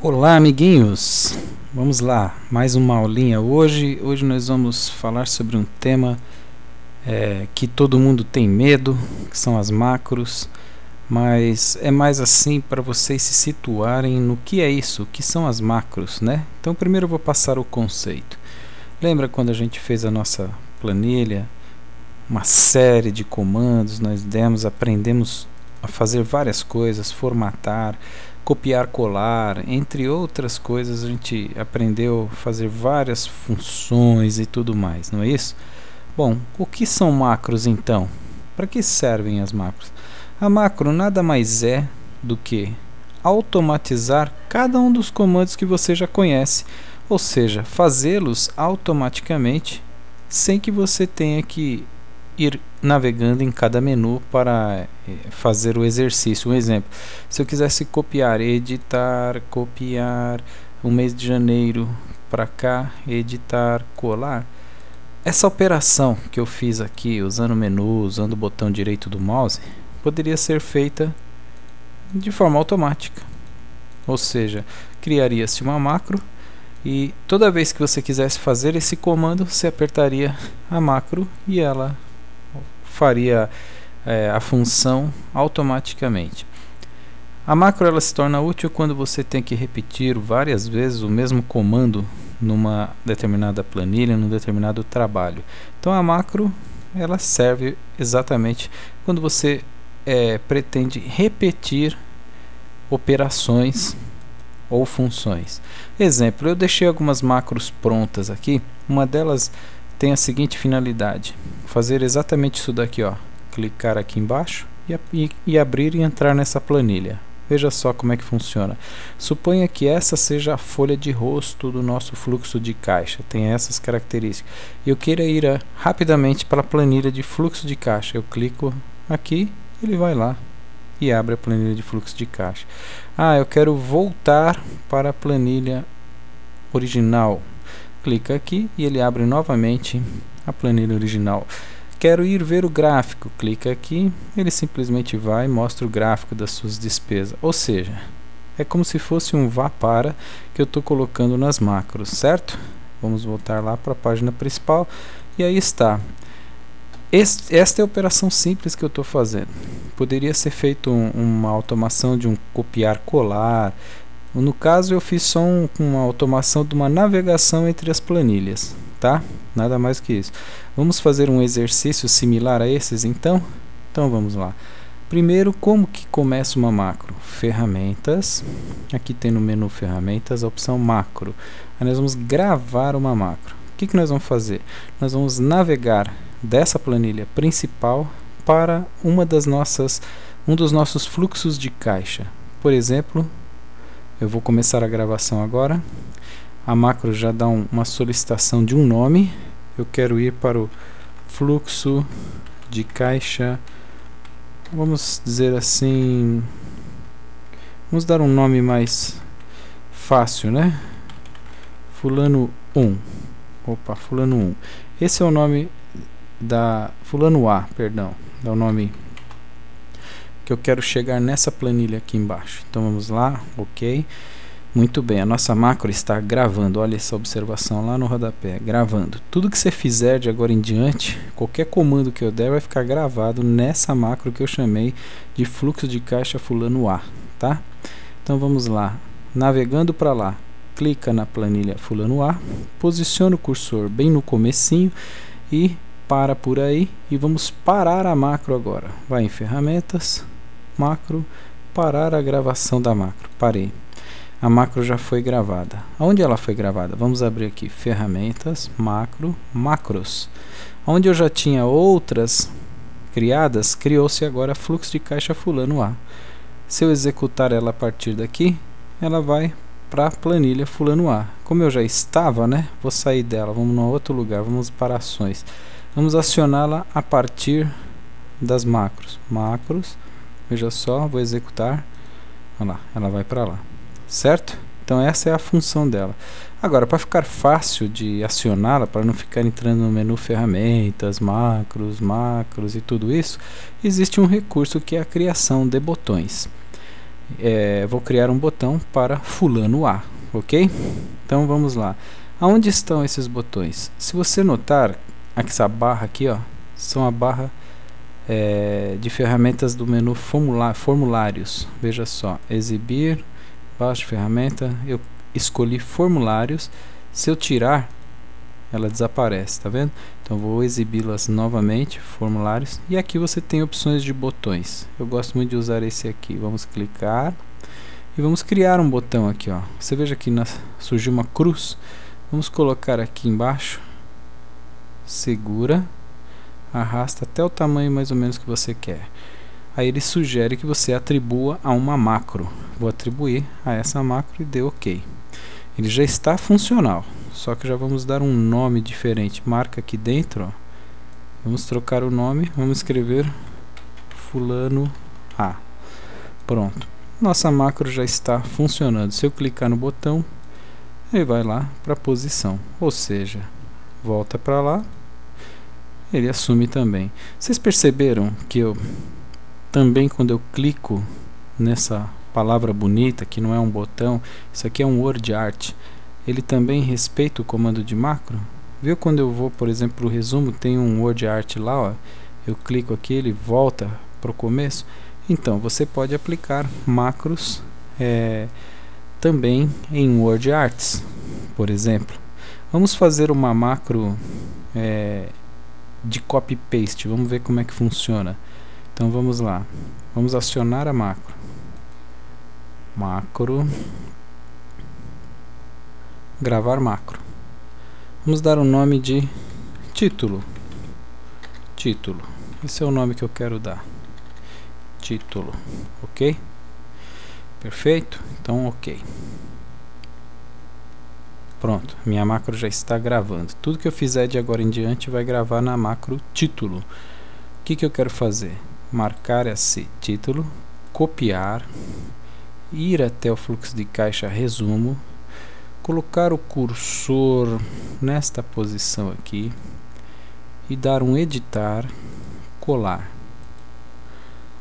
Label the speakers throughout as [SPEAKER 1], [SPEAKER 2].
[SPEAKER 1] Olá, amiguinhos! Vamos lá, mais uma aulinha hoje. Hoje nós vamos falar sobre um tema que todo mundo tem medo, que são as macros, mas é mais assim para vocês se situarem no que é isso, o que são as macros, né? Então primeiro eu vou passar o conceito. Lembra quando a gente fez a nossa planilha? Uma série de comandos, aprendemos a fazer várias coisas, formatar, copiar, colar, entre outras coisas. A gente aprendeu a fazer várias funções e tudo mais, não é isso? Bom, o que são macros então? Para que servem as macros? A macro nada mais é do que automatizar cada um dos comandos que você já conhece, ou seja, fazê-los automaticamente sem que você tenha que ir navegando em cada menu para fazer o exercício. Um exemplo, se eu quisesse copiar, editar, copiar o mês de janeiro para cá, editar, colar, essa operação que eu fiz aqui usando o menu, usando o botão direito do mouse, poderia ser feita de forma automática, ou seja, criaria-se uma macro e toda vez que você quisesse fazer esse comando, você apertaria a macro e ela faria a função automaticamente. A macro ela se torna útil quando você tem que repetir várias vezes o mesmo comando numa determinada planilha, num determinado trabalho. Então a macro ela serve exatamente quando você pretende repetir operações ou funções. Exemplo, eu deixei algumas macros prontas aqui. Uma delas tem a seguinte finalidade: fazer exatamente isso daqui, ó. Clicar aqui embaixo e abrir e entrar nessa planilha. Veja só como é que funciona. Suponha que essa seja a folha de rosto do nosso fluxo de caixa. Tem essas características. Eu queira ir rapidamente para a planilha de fluxo de caixa. Eu clico aqui, ele vai lá e abre a planilha de fluxo de caixa. Eu quero voltar para a planilha original. Clica aqui e ele abre novamente a planilha original. Quero ir ver o gráfico. Clica aqui, ele simplesmente vai e mostra o gráfico das suas despesas. Ou seja, é como se fosse um vá para que eu estou colocando nas macros, certo? Vamos voltar lá para a página principal e aí está. Esta é a operação simples que eu estou fazendo. Poderia ser feito uma automação de um copiar-colar. No caso eu fiz só uma automação de uma navegação entre as planilhas, tá? Nada mais que isso. Vamos fazer um exercício similar a esses então? Então vamos lá. Primeiro, como que começa uma macro? Ferramentas. Aqui tem no menu ferramentas a opção macro. Aí nós vamos gravar uma macro. O que nós vamos fazer? Nós vamos navegar dessa planilha principal para um dos nossos fluxos de caixa. Por exemplo, eu vou começar a gravação agora. A macro já dá uma solicitação de um nome. Eu quero ir para o fluxo de caixa. Vamos dizer assim. Vamos dar um nome mais fácil, né? Fulano 1. Opa, Fulano 1. Esse é o nome da Fulano A, perdão. É o nome que eu quero chegar nessa planilha aqui embaixo. Então vamos lá, ok. Muito bem, a nossa macro está gravando. Olha essa observação lá no rodapé, gravando. Tudo que você fizer de agora em diante, qualquer comando que eu der vai ficar gravado nessa macro que eu chamei de fluxo de caixa fulano A, tá? Então vamos lá, navegando para lá, clica na planilha fulano A, posiciona o cursor bem no comecinho e para por aí e vamos parar a macro agora. Vai em ferramentas, macro, parar a gravação da macro. Parei. A macro já foi gravada. Onde ela foi gravada? Vamos abrir aqui ferramentas, macro, macros. Onde eu já tinha outras criadas, criou-se agora fluxo de caixa fulano A. Se eu executar ela a partir daqui, ela vai para a planilha fulano A. Como eu já estava, né? Vou sair dela, vamos em outro lugar, vamos para ações. Vamos acioná-la a partir das macros. Macros, veja só, vou executar. Olha lá, ela vai para lá. Certo? Então essa é a função dela. Agora, para ficar fácil de acioná-la, para não ficar entrando no menu ferramentas, macros e tudo isso, existe um recurso que é a criação de botões. vou criar um botão para fulano A, ok? Então vamos lá. Aonde estão esses botões? Se você notar, essa barra aqui, ó, são a barra de ferramentas do menu formulários. Veja só, exibir, baixo de ferramenta, eu escolhi formulários. Se eu tirar, ela desaparece, tá vendo? Então vou exibi-las novamente, formulários, e aqui você tem opções de botões. Eu gosto muito de usar esse aqui. Vamos clicar e vamos criar um botão aqui, ó. Você veja que surgiu uma cruz. Vamos colocar aqui embaixo, segura, arrasta até o tamanho mais ou menos que você quer. Aí ele sugere que você atribua a uma macro. Vou atribuir a essa macro e dê OK. Ele já está funcional, só que já vamos dar um nome diferente. Marca aqui dentro, ó. Vamos trocar o nome, vamos escrever fulano A. Pronto, nossa macro já está funcionando. Se eu clicar no botão, ele vai lá para a posição, ou seja, volta para lá, ele assume também. Vocês perceberam que eu também, quando eu clico nessa palavra bonita, que não é um botão, isso aqui é um word art, ele também respeita o comando de macro? Viu quando eu vou, por exemplo, para o resumo, tem um word art lá, ó, eu clico aqui, ele volta para o começo. Então você pode aplicar macros também em word arts, por exemplo. Vamos fazer uma macro de copy paste, vamos ver como é que funciona. Então vamos lá, vamos acionar a macro, gravar macro. Vamos dar o nome de título. Esse é o nome que eu quero dar. Título, ok? Perfeito? Então ok. Pronto, minha macro já está gravando. Tudo que eu fizer de agora em diante vai gravar na macro título. O que eu quero fazer? Marcar esse título, copiar, ir até o fluxo de caixa resumo, colocar o cursor nesta posição aqui e dar um editar, colar.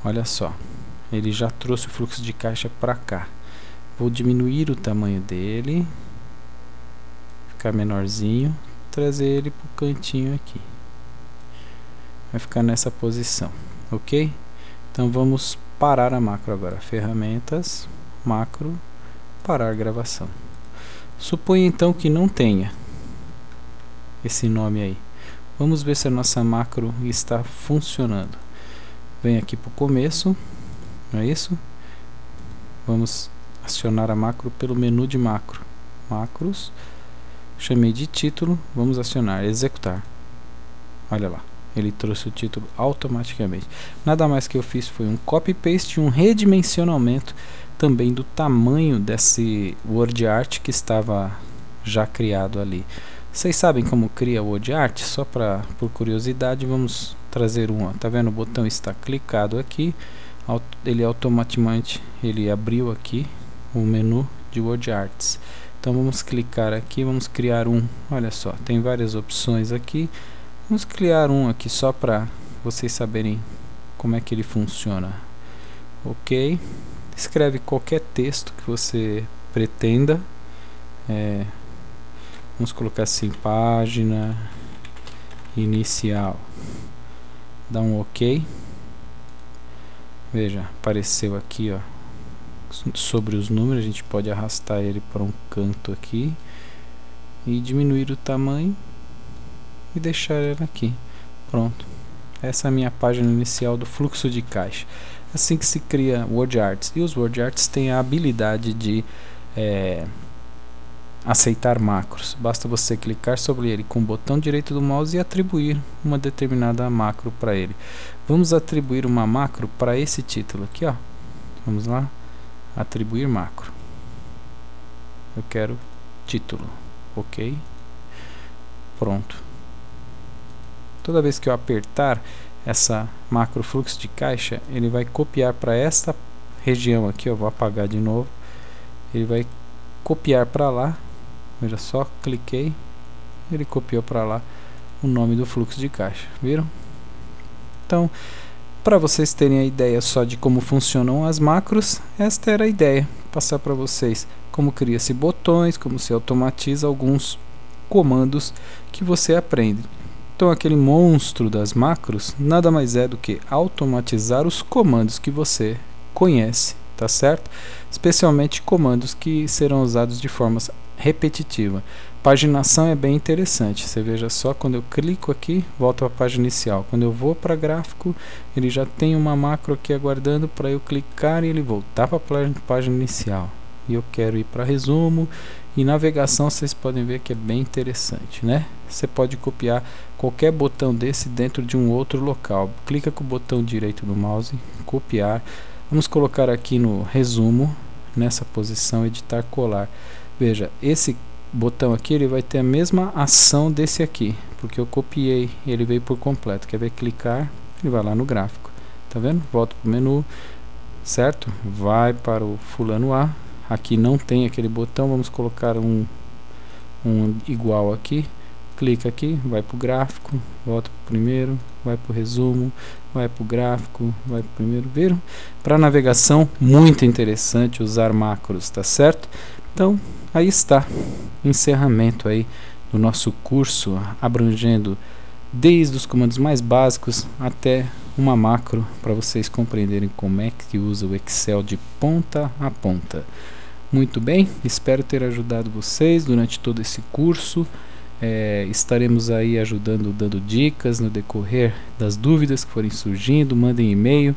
[SPEAKER 1] Olha só, ele já trouxe o fluxo de caixa para cá. Vou diminuir o tamanho dele, ficar menorzinho, trazer ele para o cantinho aqui. Vai ficar nessa posição, ok? Então vamos parar a macro agora. Ferramentas, macro, parar gravação. Suponha então que não tenha esse nome aí. Vamos ver se a nossa macro está funcionando. Vem aqui para o começo, não é isso? Vamos acionar a macro pelo menu de macro. Macros, chamei de título, vamos acionar, executar. Olha lá, ele trouxe o título automaticamente. Nada mais que eu fiz foi um copy paste e um redimensionamento também do tamanho desse word art que estava já criado ali. Vocês sabem como cria o word art? Só por curiosidade, vamos trazer um. Tá vendo? O botão está clicado aqui, ele automaticamente abriu aqui o menu de word arts. Então vamos clicar aqui, vamos criar um. Olha só, tem várias opções aqui. Vamos criar um aqui só para vocês saberem como é que ele funciona. Ok, escreve qualquer texto que você pretenda. Vamos colocar assim, página inicial. Dá um OK. Veja, apareceu aqui, ó, sobre os números. A gente pode arrastar ele para um canto aqui e diminuir o tamanho e deixar ele aqui. Pronto. Essa é a minha página inicial do fluxo de caixa. Assim que se cria word arts. E os word arts têm a habilidade de aceitar macros. Basta você clicar sobre ele com o botão direito do mouse e atribuir uma determinada macro para ele. Vamos atribuir uma macro para esse título aqui, ó. Vamos lá, atribuir macro. Eu quero título, ok? Pronto. Toda vez que eu apertar essa macro fluxo de caixa, ele vai copiar para esta região aqui. Eu vou apagar de novo. Ele vai copiar para lá. Veja só, cliquei, ele copiou para lá o nome do fluxo de caixa, viram? Então, Para vocês terem a ideia só de como funcionam as macros, esta era a ideia, passar para vocês como cria-se botões, como se automatiza alguns comandos que você aprende. Então aquele monstro das macros nada mais é do que automatizar os comandos que você conhece, tá certo? Especialmente comandos que serão usados de forma repetitiva. Paginação é bem interessante, você veja só, quando eu clico aqui, volto à página inicial. Quando eu vou para gráfico, ele já tem uma macro aqui aguardando para eu clicar e ele voltar para a página inicial. E eu quero ir para resumo e navegação, vocês podem ver que é bem interessante, né? Você pode copiar qualquer botão desse dentro de um outro local. Clica com o botão direito do mouse, copiar. Vamos colocar aqui no resumo, nessa posição, editar, colar. Veja, esse botão aqui ele vai ter a mesma ação desse aqui, porque eu copiei, ele veio por completo. Quer ver? Clicar, ele vai lá no gráfico. Tá vendo? Volta para o menu, certo? Vai para o fulano A. Aqui não tem aquele botão, vamos colocar um igual aqui. Clica aqui, vai para o gráfico, volta para o primeiro, vai para o resumo, vai para o gráfico, vai para o primeiro. Viram? Para navegação, muito interessante usar macros, tá certo? Então, aí está, encerramento aí do nosso curso, abrangendo desde os comandos mais básicos até uma macro, para vocês compreenderem como é que usa o Excel de ponta a ponta. Muito bem, espero ter ajudado vocês durante todo esse curso. Estaremos aí ajudando, dando dicas no decorrer das dúvidas que forem surgindo. Mandem e-mail,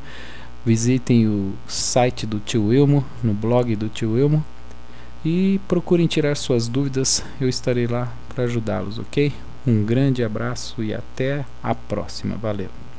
[SPEAKER 1] visitem o site do Tio Wilmo, no blog do Tio Wilmo, e procurem tirar suas dúvidas, eu estarei lá para ajudá-los, ok? Um grande abraço e até a próxima, valeu!